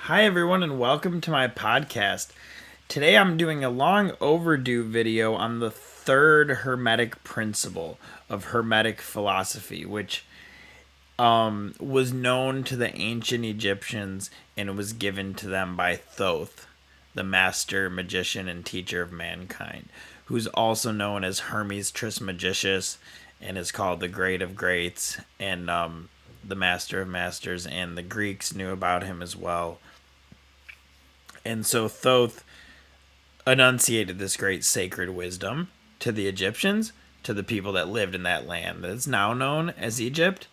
Hi, everyone, and welcome to my podcast. Today I'm doing a long overdue video on the third Hermetic principle of Hermetic philosophy, which was known to the ancient Egyptians and it was given to them by Thoth, the master magician and teacher of mankind, who's also known as Hermes Trismegistus and is called the Great of Greats and the Master of Masters, and the Greeks knew about him as well. And so Thoth enunciated this great sacred wisdom to the Egyptians, to the people that lived in that land that's now known as Egypt.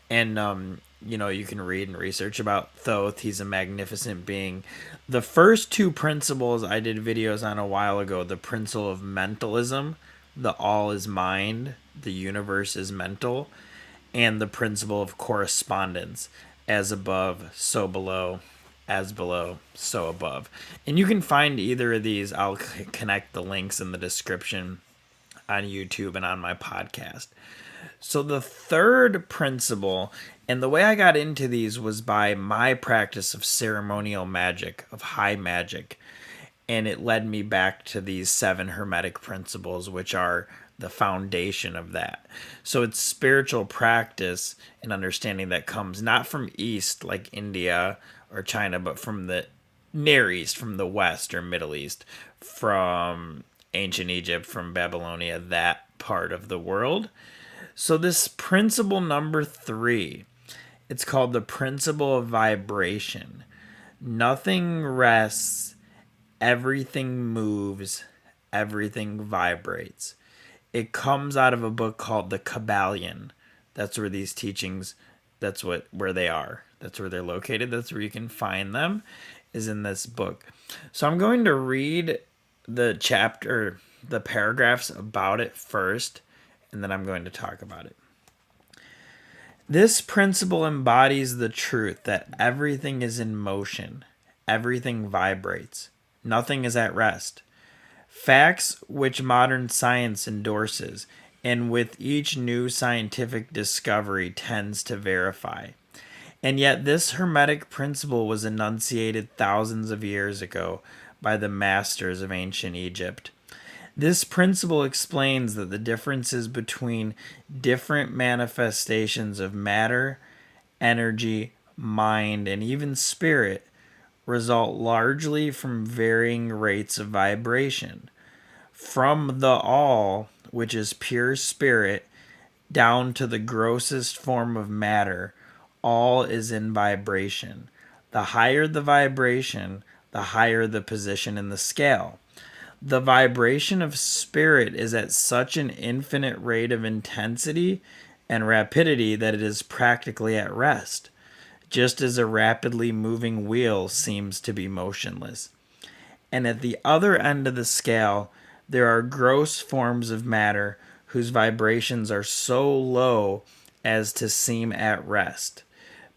And, you can read and research about Thoth. He's a magnificent being. The first two principles I did videos on a while ago, the principle of mentalism, the all is mind, the universe is mental, and the principle of correspondence, as above, so below, as below, so above. And you can find either of these. I'll connect the links in the description on YouTube and on my podcast. So the third principle, and the way I got into these was by my practice of ceremonial magic, of high magic. And it led me back to these 7 Hermetic principles, which are the foundation of that. So it's spiritual practice and understanding that comes not from East, like India or China, but from the Near East, from the West or Middle East, from ancient Egypt, from Babylonia, that part of the world. So this principle number 3, it's called the principle of vibration. Nothing rests, everything moves, everything vibrates. It comes out of a book called the Kybalion. That's where these teachings, where they are. That's where they're located. That's where you can find them, is in this book. So I'm going to read the paragraphs about it first, and then I'm going to talk about it. This principle embodies the truth that everything is in motion, everything vibrates, nothing is at rest. Facts which modern science endorses, and with each new scientific discovery tends to verify. And yet this Hermetic principle was enunciated thousands of years ago by the masters of ancient Egypt. This principle explains that the differences between different manifestations of matter, energy, mind, and even spirit result largely from varying rates of vibration. From the all, which is pure spirit, down to the grossest form of matter, all is in vibration. The higher the vibration, the higher the position in the scale. The vibration of spirit is at such an infinite rate of intensity and rapidity that it is practically at rest, just as a rapidly moving wheel seems to be motionless. And at the other end of the scale, there are gross forms of matter whose vibrations are so low as to seem at rest.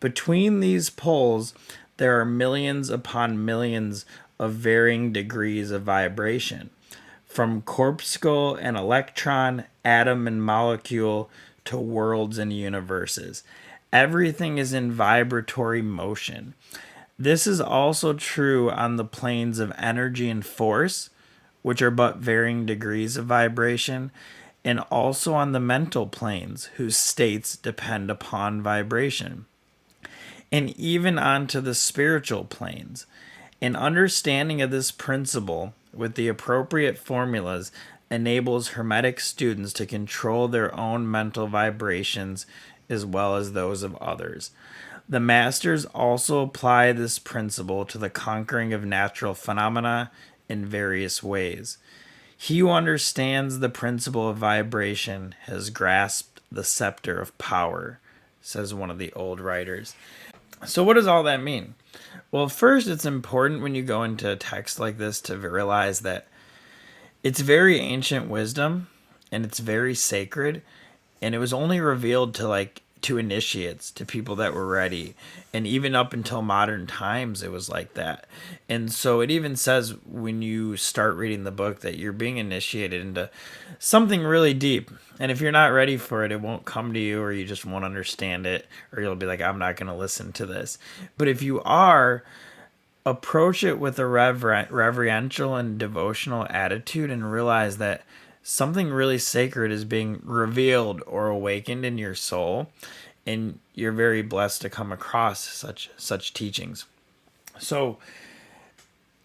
Between these poles, there are millions upon millions of varying degrees of vibration, from corpuscle and electron, atom and molecule, to worlds and universes. Everything is in vibratory motion. This is also true on the planes of energy and force, which are but varying degrees of vibration, and also on the mental planes, whose states depend upon vibration, and even onto the spiritual planes. An understanding of this principle with the appropriate formulas enables Hermetic students to control their own mental vibrations as well as those of others. The masters also apply this principle to the conquering of natural phenomena in various ways. He who understands the principle of vibration has grasped the scepter of power, says one of the old writers. So what does all that mean? Well, first, it's important when you go into a text like this to realize that it's very ancient wisdom and it's very sacred, and it was only revealed to initiates, to people that were ready. And even up until modern times, it was like that. And so it even says when you start reading the book that you're being initiated into something really deep. And if you're not ready for it, it won't come to you, or you just won't understand it, or you'll be like, I'm not going to listen to this. But if you are, approach it with a reverential and devotional attitude and realize that something really sacred is being revealed or awakened in your soul, and you're very blessed to come across such teachings. So,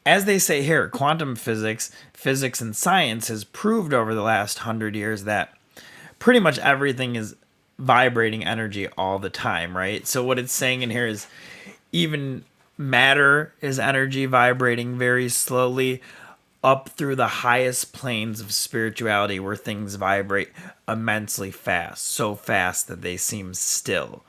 as they say here, quantum physics, physics and science has proved over the last 100 years that pretty much everything is vibrating energy all the time, right? So what it's saying in here is even matter is energy vibrating very slowly up through the highest planes of spirituality where things vibrate immensely fast, so fast that they seem still.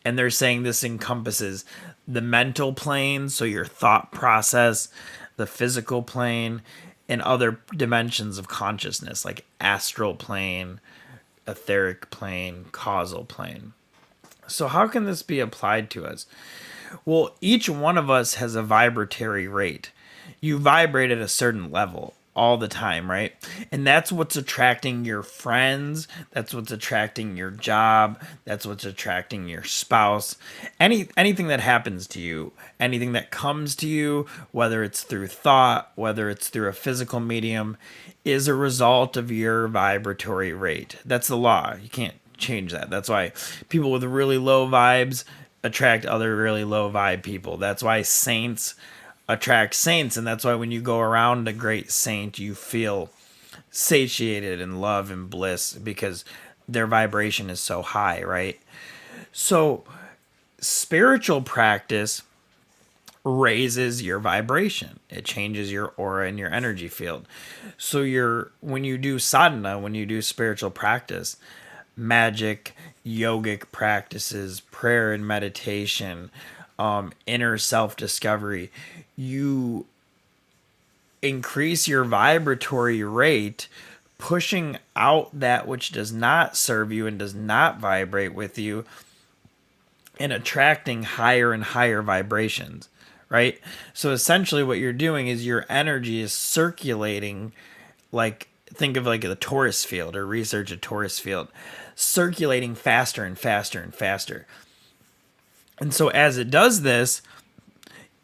And they're saying this encompasses the mental plane, so your thought process, the physical plane, and other dimensions of consciousness like astral plane, etheric plane, causal plane. So, how can this be applied to us? Well, each one of us has a vibratory rate. You vibrate at a certain level all the time, right? And that's what's attracting your friends, that's what's attracting your job, that's what's attracting your spouse. Anything that happens to you, anything that comes to you, whether it's through thought, whether it's through a physical medium, is a result of your vibratory rate. That's the law. You can't change that. That's why people with really low vibes attract other really low vibe people. That's why saints attract saints, and that's why when you go around a great saint, you feel satiated in love and bliss because their vibration is so high, right? So, spiritual practice raises your vibration. It changes your aura and your energy field. So when you do sadhana, when you do spiritual practice, magic, yogic practices, prayer and meditation, inner self-discovery, you increase your vibratory rate, pushing out that which does not serve you and does not vibrate with you, and attracting higher and higher vibrations, right? So essentially what you're doing is your energy is circulating, like think of like the torus field, or research a torus field, circulating faster and faster and faster. And so as it does this,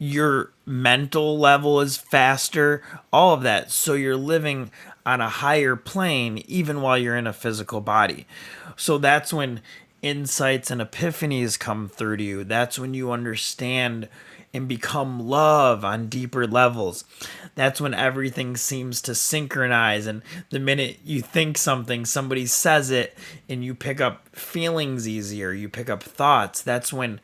your mental level is faster, all of that. So you're living on a higher plane even while you're in a physical body. So that's when insights and epiphanies come through to you. That's when you understand and become love on deeper levels. That's when everything seems to synchronize. And the minute you think something, somebody says it, and you pick up feelings easier, you pick up thoughts. That's when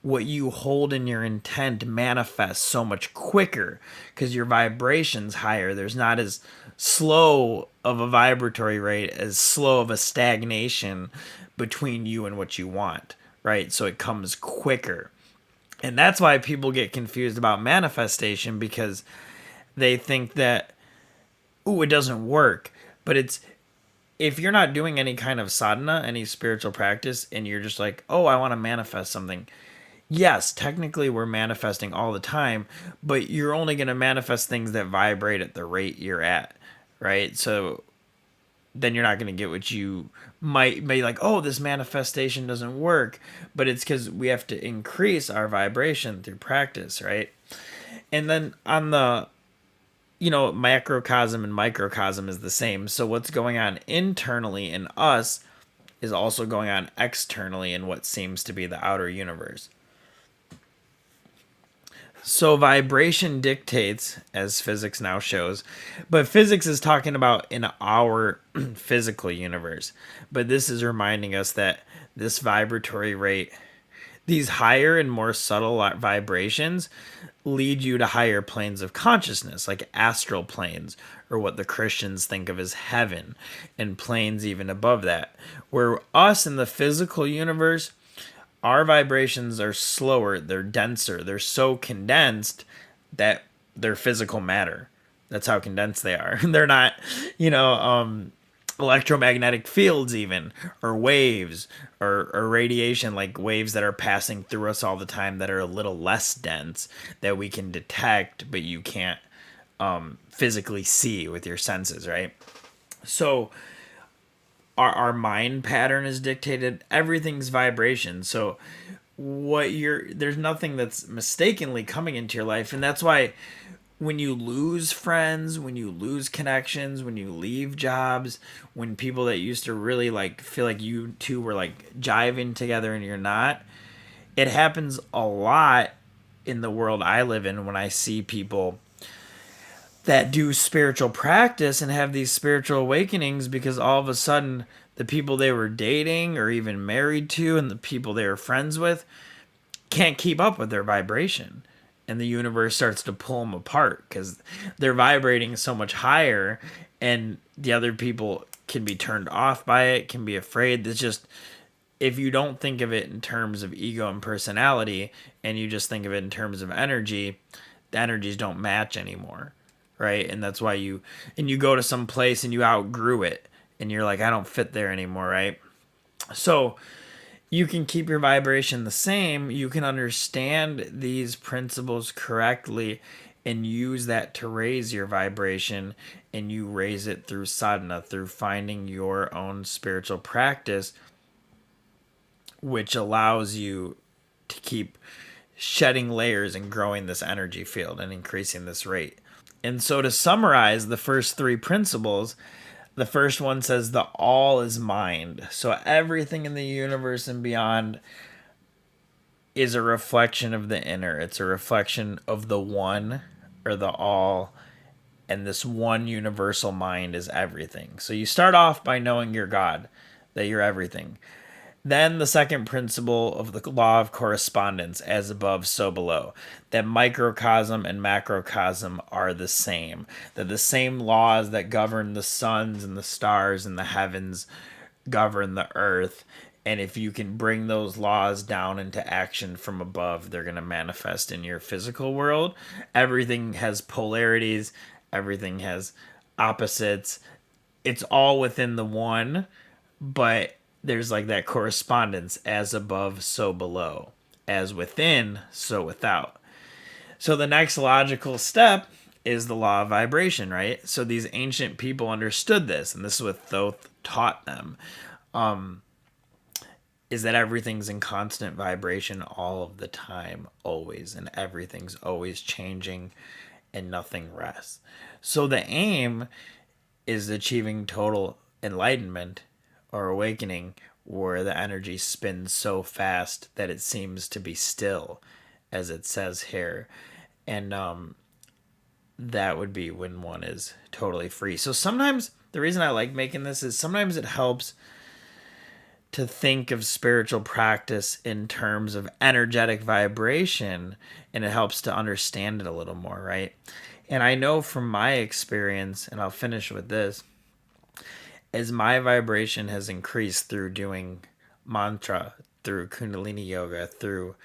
what you hold in your intent manifests so much quicker because your vibration's higher. There's not as slow of a vibratory rate, as slow of a stagnation between you and what you want, right? So it comes quicker. And that's why people get confused about manifestation, because they think that, ooh, it doesn't work. But if you're not doing any kind of sadhana, any spiritual practice, and you're just like, oh, I want to manifest something. Yes, technically we're manifesting all the time, but you're only going to manifest things that vibrate at the rate you're at, right? So then you're not going to get what you might be like, oh, this manifestation doesn't work, but it's because we have to increase our vibration through practice, right? And then on the, macrocosm and microcosm is the same. So what's going on internally in us is also going on externally in what seems to be the outer universe. So vibration dictates, as physics now shows, but physics is talking about in our physical universe. But this is reminding us that this vibratory rate, these higher and more subtle vibrations, lead you to higher planes of consciousness, like astral planes, or what the Christians think of as heaven, and planes even above that. Where us in the physical universe, our vibrations are slower, they're denser, they're so condensed that they're physical matter. That's how condensed they are. They're not, electromagnetic fields even, or waves, or radiation, like waves that are passing through us all the time that are a little less dense, that we can detect, but you can't physically see with your senses, right? So our mind pattern is dictated. Everything's vibration. So there's nothing that's mistakenly coming into your life. And that's why when you lose friends, when you lose connections, when you leave jobs, when people that used to really like feel like you two were like jiving together and you're not, it happens a lot in the world I live in when I see people that do spiritual practice and have these spiritual awakenings, because all of a sudden the people they were dating or even married to and the people they were friends with can't keep up with their vibration, and the universe starts to pull them apart because they're vibrating so much higher, and the other people can be turned off by it, can be afraid. It's just, if you don't think of it in terms of ego and personality and you just think of it in terms of energy, the energies don't match anymore, right? And that's why you go to some place and you outgrew it and you're like, I don't fit there anymore, right? So you can keep your vibration the same. You can understand these principles correctly and use that to raise your vibration, and you raise it through sadhana, through finding your own spiritual practice, which allows you to keep shedding layers and growing this energy field and increasing this rate. And so, to summarize the first three principles, the first one says the all is mind. So everything in the universe and beyond is a reflection of the inner. It's a reflection of the one, or the all, and this one universal mind is everything. So you start off by knowing you're God, that you're everything. Then the second principle of the law of correspondence, as above, so below, that microcosm and macrocosm are the same, that the same laws that govern the suns and the stars and the heavens govern the earth. And if you can bring those laws down into action from above, they're going to manifest in your physical world. Everything has polarities, everything has opposites. It's all within the one, but there's like that correspondence, as above, so below, as within, so without. So the next logical step is the law of vibration, right? So these ancient people understood this, and this is what Thoth taught them, is that everything's in constant vibration all of the time, always, and everything's always changing and nothing rests. So the aim is achieving total enlightenment or awakening, where the energy spins so fast that it seems to be still, as it says here. And that would be when one is totally free. So sometimes the reason I like making this is sometimes it helps to think of spiritual practice in terms of energetic vibration, and it helps to understand it a little more, right? And I know from my experience, and I'll finish with this, as my vibration has increased through doing mantra, through Kundalini Yoga, through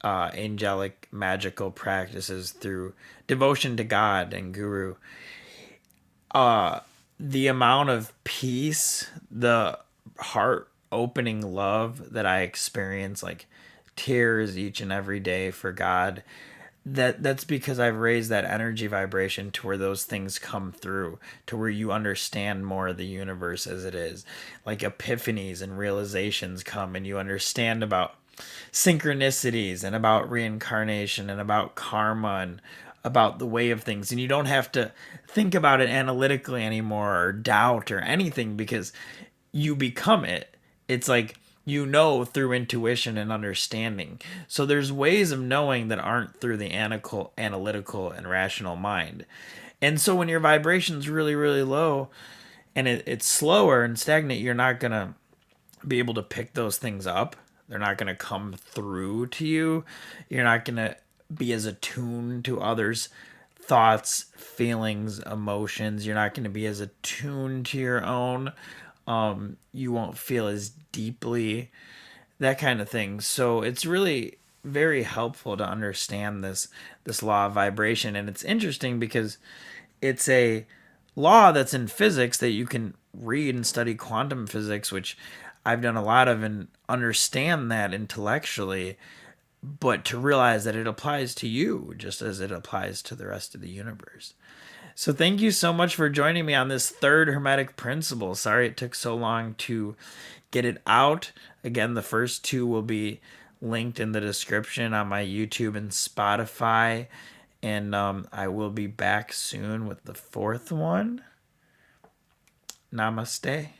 angelic magical practices, through devotion to God and Guru, the amount of peace, the heart opening love that I experience, like tears each and every day for God, that's because I've raised that energy vibration to where those things come through, to where you understand more of the universe as it is. Like epiphanies and realizations come, and you understand about synchronicities and about reincarnation and about karma and about the way of things. And you don't have to think about it analytically anymore or doubt or anything, because you become it. It's like, you know, through intuition and understanding. So there's ways of knowing that aren't through the analytical and rational mind. And so when your vibration's really, really low and it's slower and stagnant, you're not going to be able to pick those things up. They're not going to come through to you. You're not going to be as attuned to others' thoughts, feelings, emotions. You're not going to be as attuned to your own. You won't feel as deeply, that kind of thing. So it's really very helpful to understand this law of vibration. And it's interesting because it's a law that's in physics that you can read and study quantum physics, which I've done a lot of, and understand that intellectually, but to realize that it applies to you just as it applies to the rest of the universe. So thank you so much for joining me on this third Hermetic principle. Sorry it took so long to get it out. Again, the first two will be linked in the description on my YouTube and Spotify. And I will be back soon with the fourth one. Namaste.